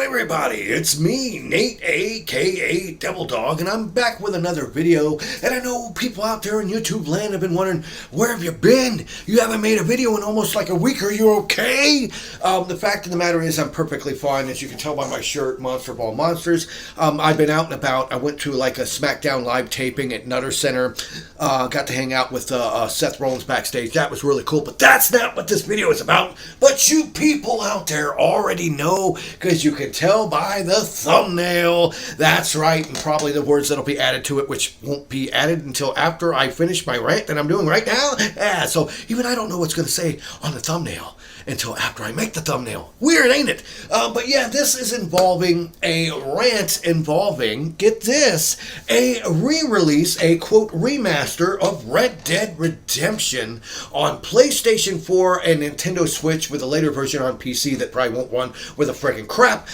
Everybody, it's me, Nate, aka Devil Dog, and I'm back with another video. And I know people out there in YouTube land have been wondering, where have you been? You haven't made a video in almost like a week. Are you okay? The fact of the matter is I'm perfectly fine, as you can tell by my shirt, Monster Ball Monsters. I've been out and about. I went to like a SmackDown live taping at Nutter Center. Got to hang out with Seth Rollins backstage. That was really cool, but that's not what this video is about. But you people out there already know, because you can tell by the thumbnail. That's right, and probably the words that'll be added to it, which won't be added until after I finish my rant that I'm doing right now. Yeah, so even I don't know what's going to say on the thumbnail until after I make the thumbnail. Weird, ain't it? But yeah, this is involving a rant involving, get this, a re-release, a quote remaster of Red Dead Redemption on PlayStation 4 and Nintendo Switch, with a later version on PC that probably won't run with a friggin' crap.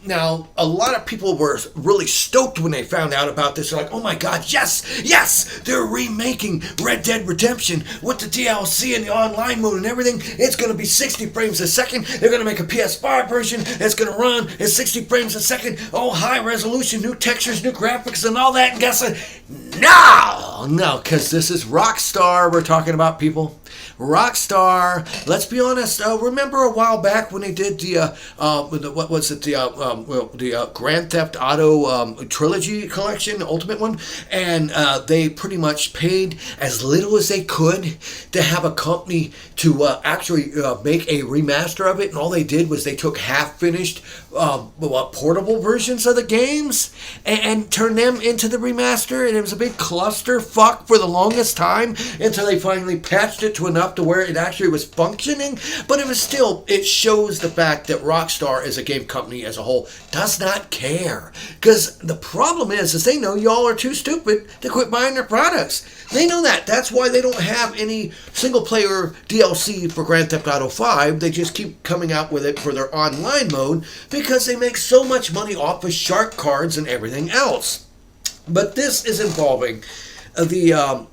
Now, a lot of people were really stoked when they found out about this. They're like, oh my god, yes, they're remaking Red Dead Redemption with the DLC and the online mode and everything. It's going to be 60 frames a second. They're going to make a PS5 version. It's going to run at 60 frames a second. Oh, high resolution, new textures, new graphics, and all that. And guess what? No, because this is Rockstar we're talking about, people. Rockstar. Let's be honest. Remember a while back when they did the what was it? The Grand Theft Auto trilogy collection, the Ultimate one, and they pretty much paid as little as they could to have a company to actually make a remaster of it, and all they did was they took half-finished portable versions of the games and turned them into the remaster, and it was a big clusterfuck for the longest time until they finally patched it to enough to where it actually was functioning. But it was still, it shows the fact that Rockstar as a game company as a whole does not care, because the problem is they know y'all are too stupid to quit buying their products. They know that. That's why they don't have any single-player DLC for Grand Theft Auto 5. They just keep coming out with it for their online mode because they make so much money off of shark cards and everything else. But this is involving the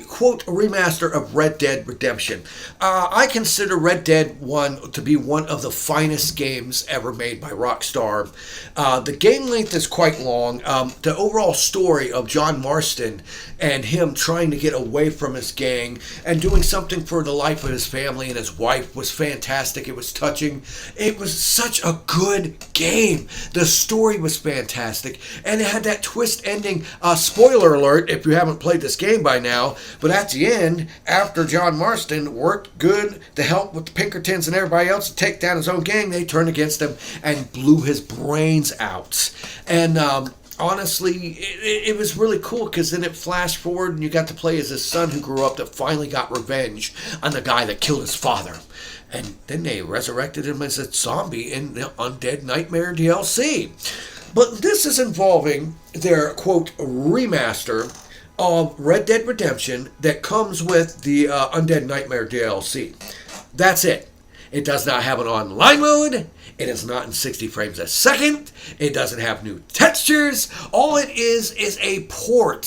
quote remaster of Red Dead Redemption. I consider Red Dead 1 to be one of the finest games ever made by Rockstar. The game length is quite long. The overall story of John Marston and him trying to get away from his gang and doing something for the life of his family and his wife was fantastic. It was touching. It was such a good game. The story was fantastic, and it had that twist ending. Spoiler alert if you haven't played this game by now, but at the end, after John Marston worked good to help with the Pinkertons and everybody else to take down his own gang, they turned against him and blew his brains out. And honestly, it was really cool, because then it flashed forward and you got to play as his son who grew up that finally got revenge on the guy that killed his father. And then they resurrected him as a zombie in the Undead Nightmare DLC. But this is involving their, quote, remaster of Red Dead Redemption that comes with the Undead Nightmare DLC. That's it. It does not have an online mode. It is not in 60 frames a second. It doesn't have new textures. All it is a port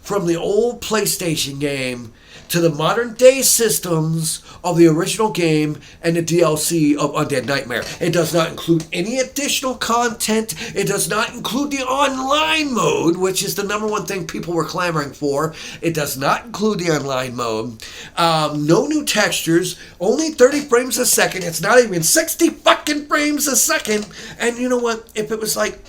from the old PlayStation game to the modern day systems of the original game and the DLC of Undead Nightmare. It does not include any additional content. It does not include the online mode, which is the number one thing people were clamoring for. It does not include the online mode. No new textures. Only 30 frames a second. It's not even 60 fucking frames a second. And you know what? If it was like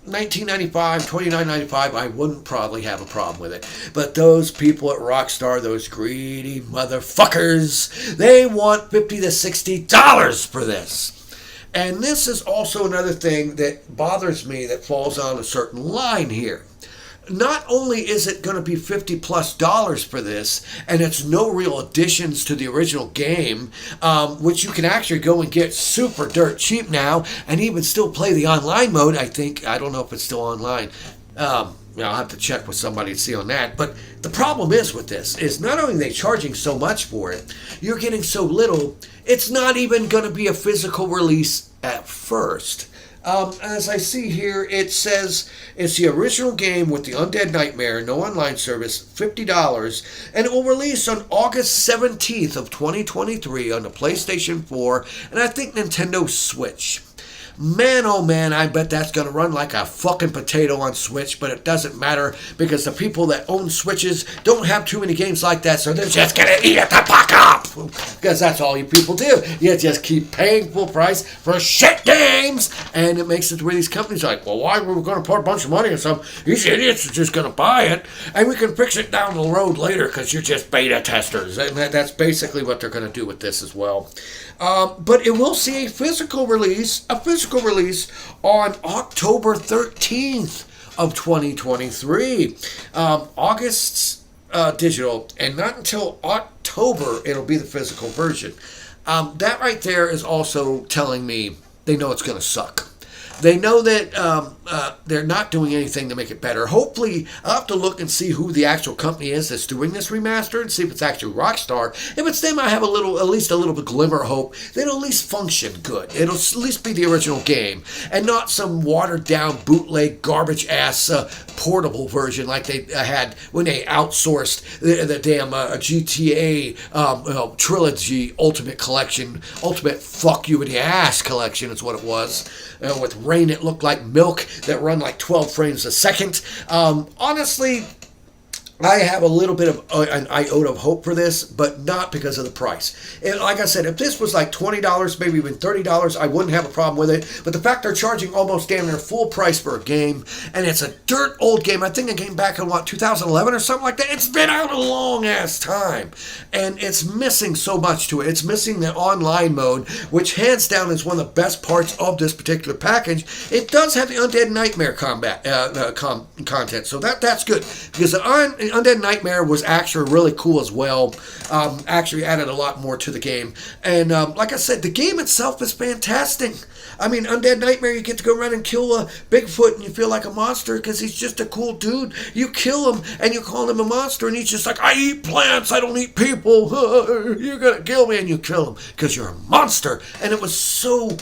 $19.95, $29.95, I wouldn't probably have a problem with it. But those people at Rockstar, those greedy motherfuckers, they want $50 to $60 for this. And this is also another thing that bothers me that falls on a certain line here. Not only is it going to be $50+ for this, and it's no real additions to the original game, which you can actually go and get super dirt cheap now, and even still play the online mode, I think. I don't know if it's still online. I'll have to check with somebody to see on that. But the problem is with this, is not only are they charging so much for it, you're getting so little, it's not even going to be a physical release at first. As I see here, it says it's the original game with the Undead Nightmare, no online service, $50, and it will release on August 17th of 2023 on the PlayStation 4 and I think Nintendo Switch. Man, oh man, I bet that's going to run like a fucking potato on Switch, but it doesn't matter because the people that own Switches don't have too many games like that, so they're just going to eat it the fuck up. Because that's all you people do. You just keep paying full price for shit games, and it makes it where these companies are like, well, why were we going to put a bunch of money in something? These idiots are just going to buy it, and we can fix it down the road later because you're just beta testers. And that's basically what they're going to do with this as well. But it will see a physical release on October 13th of 2023. August's digital, and not until October it'll be the physical version. That right there is also telling me they know it's going to suck. They know that they're not doing anything to make it better. Hopefully, I'll have to look and see who the actual company is that's doing this remaster and see if it's actually Rockstar. If it's them, I have at least a little bit glimmer of hope. They'll at least function good. It'll at least be the original game and not some watered-down bootleg garbage-ass portable version like they had when they outsourced the damn GTA trilogy Ultimate Collection. Ultimate fuck you in the ass collection is what it was. With rain, it looked like milk that run like 12 frames a second. Honestly, I have a little bit of an iota of hope for this, but not because of the price. And like I said, if this was like $20, maybe even $30, I wouldn't have a problem with it. But the fact they're charging almost damn near full price for a game, and it's a dirt old game. I think it came back in, 2011 or something like that? It's been out a long-ass time. And it's missing so much to it. It's missing the online mode, which hands down is one of the best parts of this particular package. It does have the Undead Nightmare content, so that's good. Because the Undead Nightmare was actually really cool as well. Actually added a lot more to the game. And like I said, the game itself is fantastic. I mean, Undead Nightmare, you get to go around and kill a Bigfoot and you feel like a monster because he's just a cool dude. You kill him and you call him a monster and he's just like, I eat plants, I don't eat people. You're going to kill me, and you kill him because you're a monster. And it was so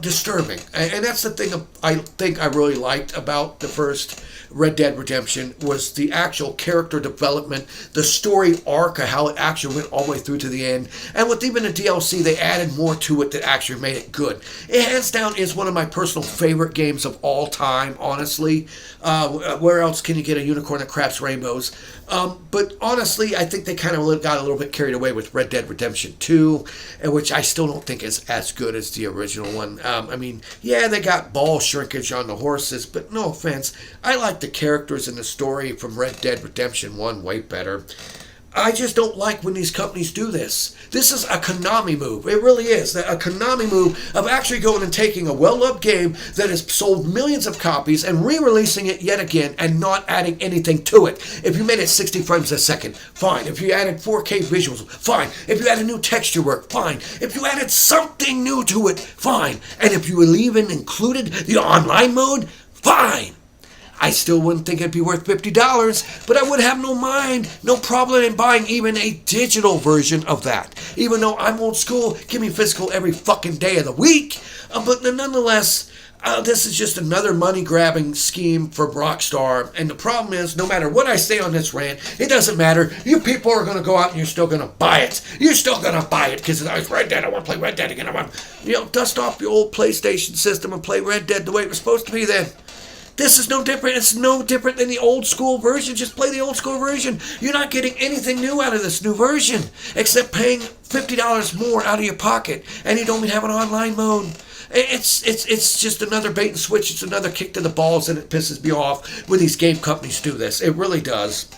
disturbing. And that's the thing I think I really liked about the first Red Dead Redemption was the actual character development, the story arc of how it actually went all the way through to the end. And with even the DLC, they added more to it that actually made it good. It hands down is one of my personal favorite games of all time, honestly. Where else can you get a unicorn that crafts rainbows? But honestly, I think they kind of got a little bit carried away with Red Dead Redemption 2, which I still don't think is as good as the original one. I mean, yeah, they got ball shrinkage on the horses, but no offense, I like the characters and the story from Red Dead Redemption 1 way better. I just don't like when these companies do this. This is a Konami move. It really is. A Konami move of actually going and taking a well-loved game that has sold millions of copies and re-releasing it yet again and not adding anything to it. If you made it 60 frames a second, fine. If you added 4K visuals, fine. If you added new texture work, fine. If you added something new to it, fine. And if you even included the online mode, fine. I still wouldn't think it'd be worth $50, but I would have no problem in buying even a digital version of that. Even though I'm old school, give me physical every fucking day of the week. But nonetheless, this is just another money-grabbing scheme for Rockstar. And the problem is, no matter what I say on this rant, it doesn't matter. You people are going to go out and you're still going to buy it. You're still going to buy it because it's Red Dead. I want to play Red Dead again. I want to, dust off your old PlayStation system and play Red Dead the way it was supposed to be then. This is no different. It's no different than the old school version. Just play the old school version. You're not getting anything new out of this new version except paying $50 more out of your pocket, and you don't even have an online mode. It's just another bait and switch. It's another kick to the balls, and it pisses me off when these game companies do this. It really does.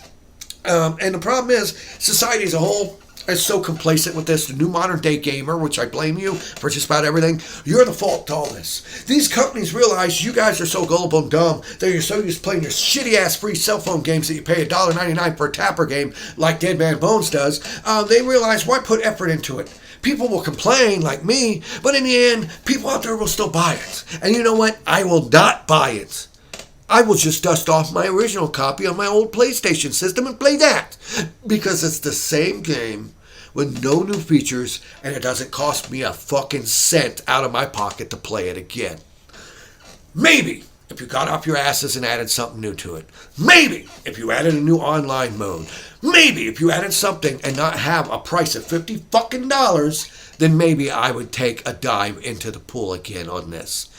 And the problem is, society as a whole is so complacent with this. The new modern day gamer, which I blame you for just about everything, you're the fault to all this. These companies realize you guys are so gullible and dumb that you're so used to playing your shitty ass free cell phone games that you pay $1.99 for a tapper game like Dead Man Bones does. They realize, why put effort into it? People will complain like me, but in the end, people out there will still buy it. And you know what? I will not buy it. I will just dust off my original copy on my old PlayStation system and play that. Because it's the same game with no new features, and it doesn't cost me a fucking cent out of my pocket to play it again. Maybe if you got off your asses and added something new to it. Maybe if you added a new online mode. Maybe if you added something and not have a price of $50 fucking dollars, then maybe I would take a dive into the pool again on this.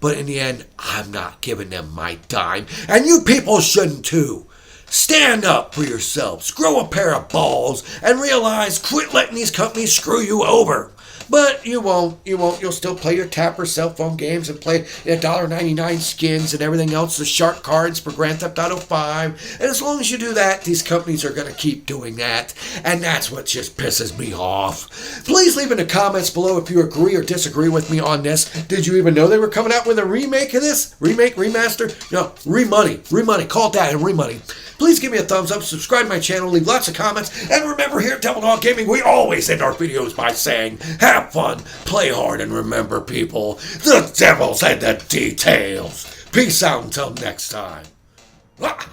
But in the end, I'm not giving them my dime. And you people shouldn't too. Stand up for yourselves, grow a pair of balls, and realize quit letting these companies screw you over. But you won't. You'll still play your Tapper cell phone games and play $1.99 skins and everything else, the shark cards for Grand Theft Auto 5. And as long as you do that, these companies are going to keep doing that. And that's what just pisses me off. Please leave in the comments below if you agree or disagree with me on this. Did you even know they were coming out with a remake of this? Remake, remaster? No, re-money. Call that a re-money. Please give me a thumbs up, subscribe to my channel, leave lots of comments, and remember here at Devil Dog Gaming, we always end our videos by saying, have fun, play hard, and remember people, the devil's in the details. Peace out until next time. Ah!